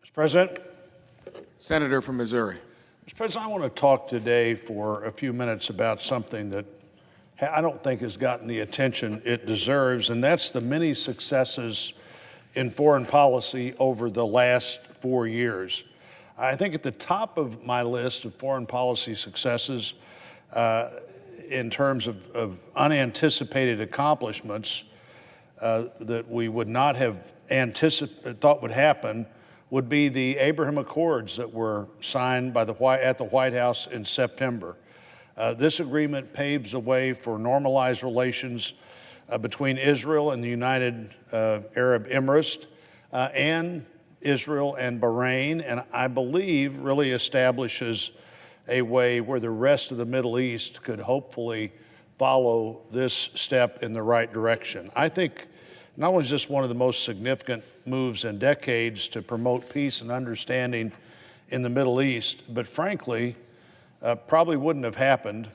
Mr. President. Senator from Missouri. Mr. President, I want to talk today for a few minutes about something that I don't think has gotten the attention it deserves, and that's the many successes in foreign policy over the last 4 years. I think at the top of my list of foreign policy successes in terms of unanticipated accomplishments that we would not have thought would happen would be the Abraham Accords that were signed by at the White House in September. This agreement paves the way for normalized relations between Israel and the United Arab Emirates and Israel and Bahrain, and I believe really establishes a way where the rest of the Middle East could hopefully follow this step in the right direction. I think not only is this one of the most significant moves in decades to promote peace and understanding in the Middle East, but frankly, probably wouldn't have happened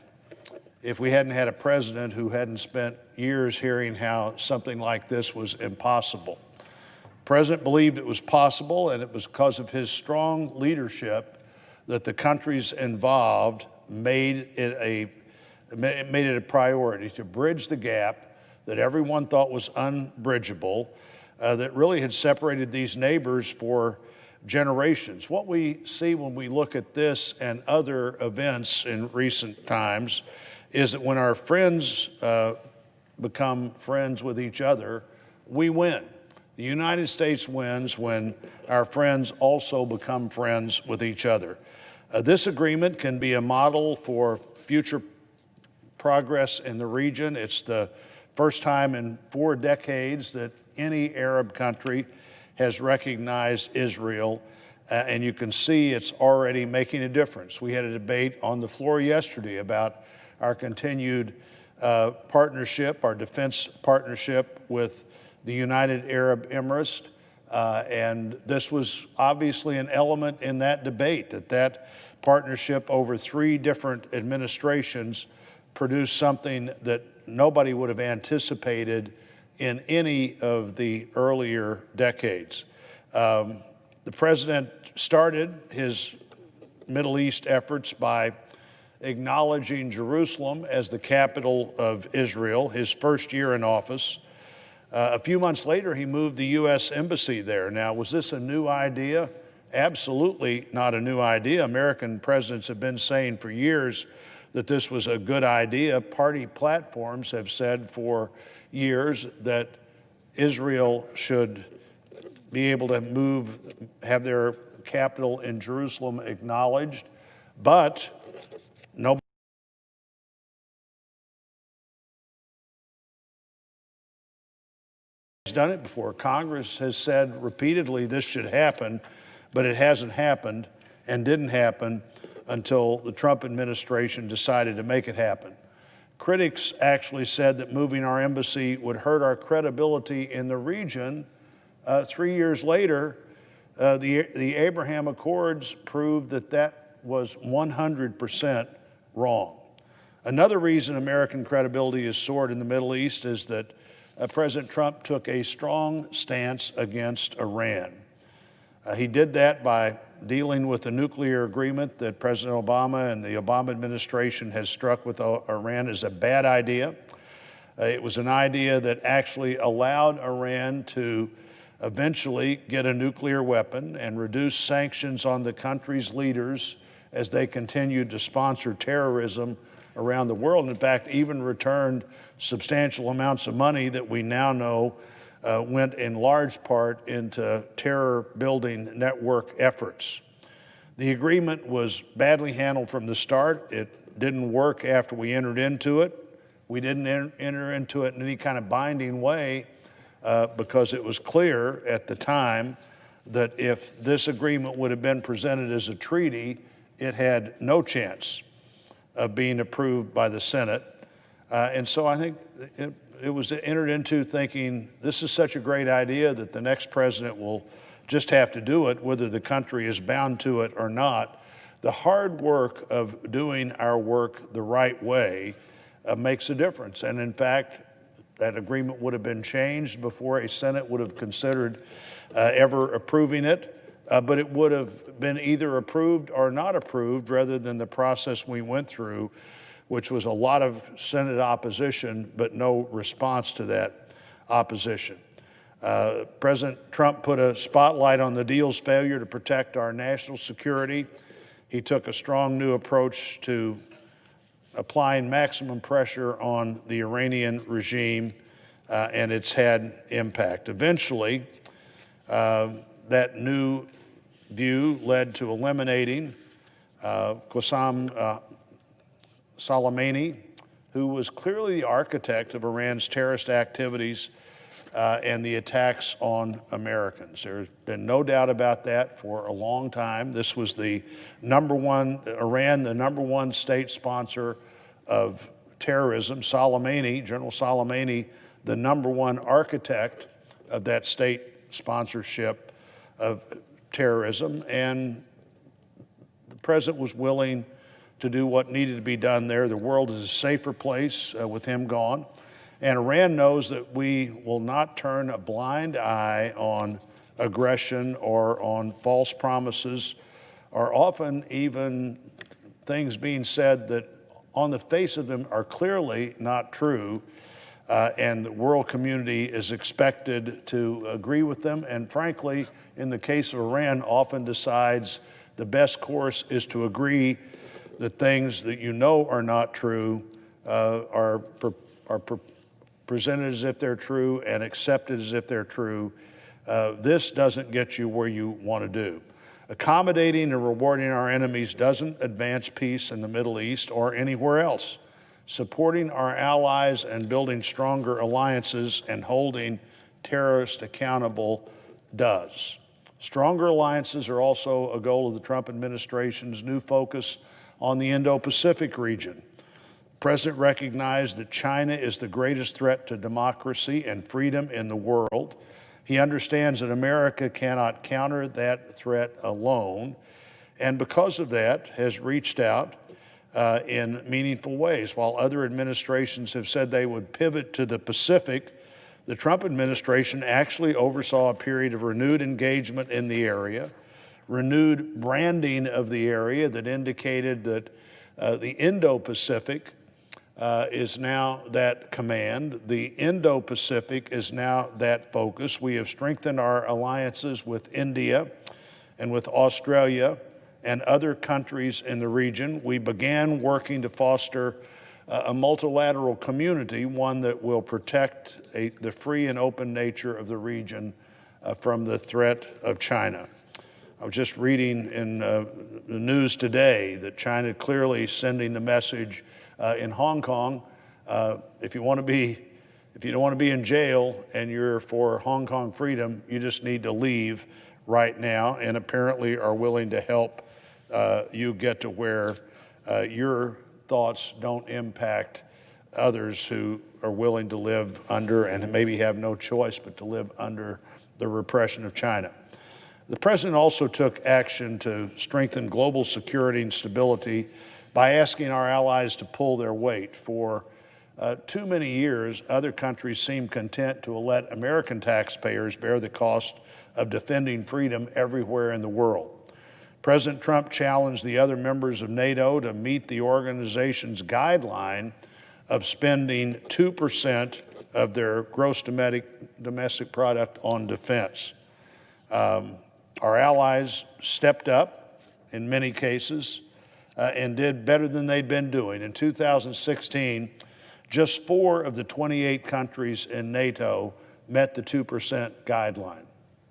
if we hadn't had a president who hadn't spent years hearing how something like this was impossible. The president believed it was possible, and it was because of his strong leadership that the countries involved made it a priority to bridge the gap that everyone thought was unbridgeable, that really had separated these neighbors for generations. What we see when we look at this and other events in recent times is that when our friends become friends with each other, we win. The United States wins when our friends also become friends with each other. This agreement can be a model for future progress in the region. It's the first time in 4 decades that any Arab country has recognized Israel, and you can see it's already making a difference. We had a debate on the floor yesterday about our continued partnership, our defense partnership with the United Arab Emirates, and this was obviously an element in that debate, that partnership over 3 different administrations produced something that nobody would have anticipated in any of the earlier decades. The president started his Middle East efforts by acknowledging Jerusalem as the capital of Israel, his first year in office. A few months later, he moved the U.S. Embassy there. Now, was this a new idea? Absolutely not a new idea. American presidents have been saying for years that this was a good idea. Party platforms have said for years that Israel should be able to have their capital in Jerusalem acknowledged, but nobody's done it before. Congress has said repeatedly this should happen, but it hasn't happened and didn't happen until the Trump administration decided to make it happen. Critics actually said that moving our embassy would hurt our credibility in the region. 3 years later, the Abraham Accords proved that was 100% wrong. Another reason American credibility is soared in the Middle East is that President Trump took a strong stance against Iran. He did that by dealing with the nuclear agreement that President Obama and the Obama administration has struck with Iran as a bad idea. It was an idea that actually allowed Iran to eventually get a nuclear weapon and reduce sanctions on the country's leaders as they continued to sponsor terrorism around the world. In fact, even returned substantial amounts of money that we now know went in large part into terror-building network efforts. The agreement was badly handled from the start. It didn't work after we entered into it. We didn't enter into it in any kind of binding way because it was clear at the time that if this agreement would have been presented as a treaty, it had no chance of being approved by the Senate. And so I think it was entered into thinking this is such a great idea that the next president will just have to do it, whether the country is bound to it or not. The hard work of doing our work the right way makes a difference. And in fact, that agreement would have been changed before a Senate would have considered ever approving it. but it would have been either approved or not approved rather than the process we went through, which was a lot of Senate opposition, but no response to that opposition. President Trump put a spotlight on the deal's failure to protect our national security. He took a strong new approach to applying maximum pressure on the Iranian regime, and it's had impact. Eventually, that new view led to eliminating Qasem Soleimani, who was clearly the architect of Iran's terrorist activities and the attacks on Americans. There's been no doubt about that for a long time. This was the Iran, the number one state sponsor of terrorism. General Soleimani, the number one architect of that state sponsorship of terrorism. And the president was willing to do what needed to be done there. The world is a safer place with him gone. And Iran knows that we will not turn a blind eye on aggression or on false promises, or often even things being said that on the face of them are clearly not true, and the world community is expected to agree with them. And frankly, in the case of Iran, often decides the best course is to agree that things that you know are not true are presented as if they're true and accepted as if they're true. This doesn't get you where you want to do. Accommodating and rewarding our enemies doesn't advance peace in the Middle East or anywhere else. Supporting our allies and building stronger alliances and holding terrorists accountable does. Stronger alliances are also a goal of the Trump administration's new focus on the Indo-Pacific region. The president recognized that China is the greatest threat to democracy and freedom in the world. He understands that America cannot counter that threat alone, and because of that has reached out in meaningful ways. While other administrations have said they would pivot to the Pacific, the Trump administration actually oversaw a period of renewed engagement in the area, renewed branding of the area that indicated that the Indo-Pacific is now that command. The Indo-Pacific is now that focus. We have strengthened our alliances with India and with Australia and other countries in the region. We began working to foster a multilateral community, one that will protect the free and open nature of the region from the threat of China. I was just reading in the news today that China clearly sending the message in Hong Kong, if you don't want to be in jail and you're for Hong Kong freedom, you just need to leave right now, and apparently are willing to help you get to where your thoughts don't impact others who are willing to live under and maybe have no choice but to live under the repression of China. The president also took action to strengthen global security and stability by asking our allies to pull their weight. For too many years, other countries seemed content to let American taxpayers bear the cost of defending freedom everywhere in the world. President Trump challenged the other members of NATO to meet the organization's guideline of spending 2% of their gross domestic product on defense. Our allies stepped up in many cases and did better than they'd been doing. In 2016, just 4 of the 28 countries in NATO met the 2% guideline.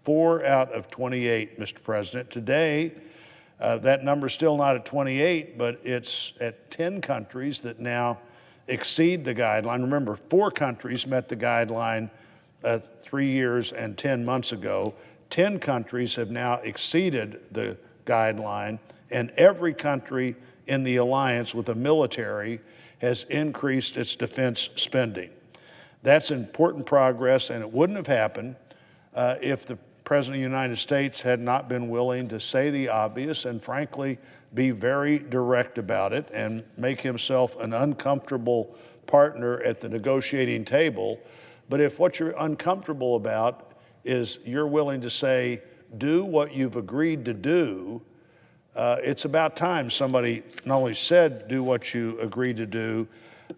4 out of 28, Mr. President. Today, that number's still not at 28, but it's at 10 countries that now exceed the guideline. Remember, 4 countries met the guideline 3 years and 10 months ago. 10 countries have now exceeded the guideline, and every country in the alliance with a military has increased its defense spending. That's important progress, and it wouldn't have happened if the President of the United States had not been willing to say the obvious and frankly be very direct about it and make himself an uncomfortable partner at the negotiating table. But if what you're uncomfortable about is you're willing to say do what you've agreed to do, it's about time somebody not only said do what you agreed to do,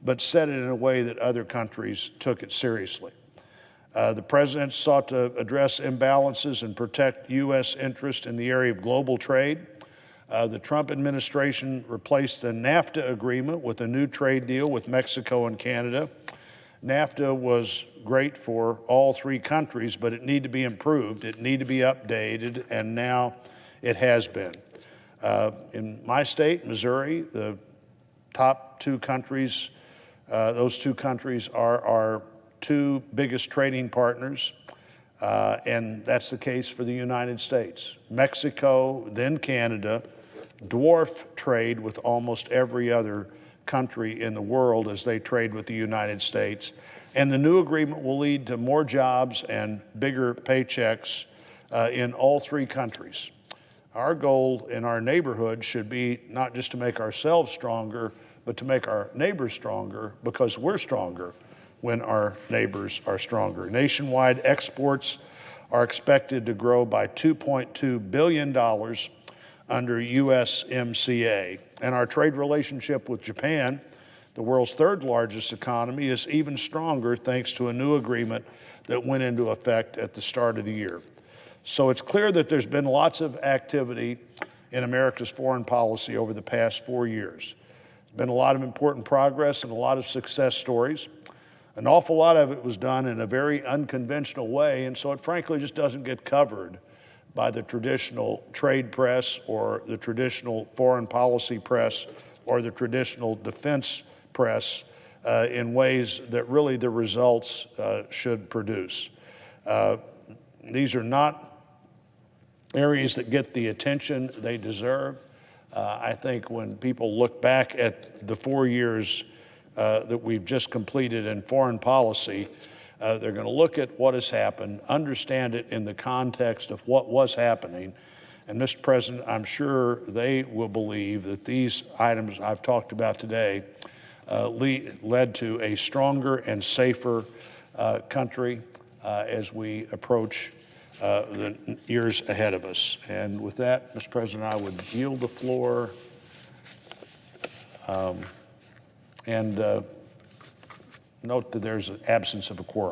but said it in a way that other countries took it seriously. The president sought to address imbalances and protect U.S. interests in the area of global trade. The Trump administration replaced the NAFTA agreement with a new trade deal with Mexico and Canada. NAFTA was great for all three countries, but it needed to be improved. It needed to be updated, and now it has been. In my state, Missouri, the top two countries, those two countries are our two biggest trading partners, and that's the case for the United States. Mexico, then Canada, dwarf trade with almost every other country in the world as they trade with the United States. And the new agreement will lead to more jobs and bigger paychecks in all three countries. Our goal in our neighborhood should be not just to make ourselves stronger, but to make our neighbors stronger, because we're stronger when our neighbors are stronger. Nationwide exports are expected to grow by $2.2 billion under USMCA. And our trade relationship with Japan, the world's third largest economy, is even stronger thanks to a new agreement that went into effect at the start of the year. So it's clear that there's been lots of activity in America's foreign policy over the past 4 years. There's been a lot of important progress and a lot of success stories. An awful lot of it was done in a very unconventional way, and so it frankly just doesn't get covered by the traditional trade press or the traditional foreign policy press or the traditional defense press in ways that really the results should produce. These are not areas that get the attention they deserve. I think when people look back at the 4 years that we've just completed in foreign policy, they're going to look at what has happened, understand it in the context of what was happening. And Mr. President, I'm sure they will believe that these items I've talked about today led to a stronger and safer country as we approach the years ahead of us. And with that, Mr. President, I would yield the floor and note that there's an absence of a quorum.